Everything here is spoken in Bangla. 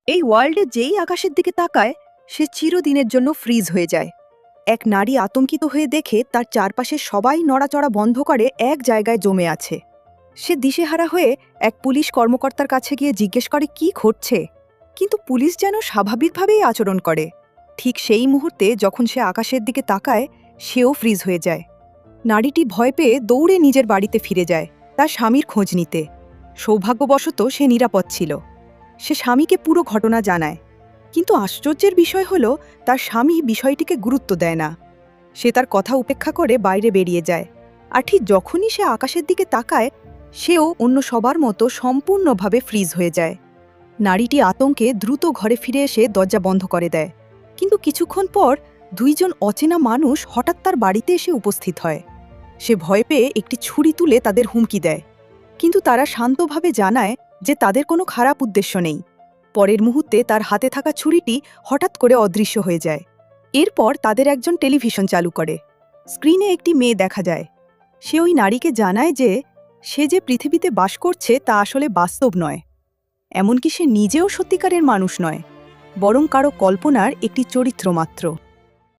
এই ওয়ার্ল্ডে যেই আকাশের দিকে তাকায় সে চিরদিনের জন্য ফ্রিজ হয়ে যায়। এক নারী আতঙ্কিত হয়ে দেখে তার চারপাশে সবাই নড়াচড়া বন্ধ করে এক জায়গায় জমে আছে। সে দিশেহারা হয়ে এক পুলিশ কর্মকর্তার কাছে গিয়ে জিজ্ঞেস করে কি ঘটছে, কিন্তু পুলিশ যেন স্বাভাবিকভাবেই আচরণ করে। ঠিক সেই মুহূর্তে যখন সে আকাশের দিকে তাকায় সেও ফ্রিজ হয়ে যায়। নারীটি ভয় পেয়ে দৌড়ে নিজের বাড়িতে ফিরে যায় তার স্বামীর খোঁজ নিতে। সৌভাগ্যবশত সে নিরাপদ ছিল। সে স্বামীকে পুরো ঘটনা জানায়, কিন্তু আশ্চর্যের বিষয় হল তার স্বামী বিষয়টিকে গুরুত্ব দেয় না। সে তার কথা উপেক্ষা করে বাইরে বেরিয়ে যায়, আর ঠিক যখনই সে আকাশের দিকে তাকায় সেও অন্য সবার মতো সম্পূর্ণভাবে ফ্রিজ হয়ে যায়। নারীটি আতঙ্কে দ্রুত ঘরে ফিরে এসে দরজা বন্ধ করে দেয়, কিন্তু কিছুক্ষণ পর দুইজন অচেনা মানুষ হঠাৎ তার বাড়িতে এসে উপস্থিত হয়। সে ভয় পেয়ে একটি ছুরি তুলে তাদের হুমকি দেয়, কিন্তু তারা শান্তভাবে জানায় যে তাদের কোনো খারাপ উদ্দেশ্য নেই। পরের মুহূর্তে তার হাতে থাকা ছুরিটি হঠাৎ করে অদৃশ্য হয়ে যায়। এরপর তাদের একজন টেলিভিশন চালু করে। স্ক্রিনে একটি মেয়ে দেখা যায়। সে ওই নারীকে জানায় যে সে যে পৃথিবীতে বাস করছে তা আসলে বাস্তব নয়, এমনকি সে নিজেও সত্যিকারের মানুষ নয়, বরং কারো কল্পনার একটি চরিত্র মাত্র।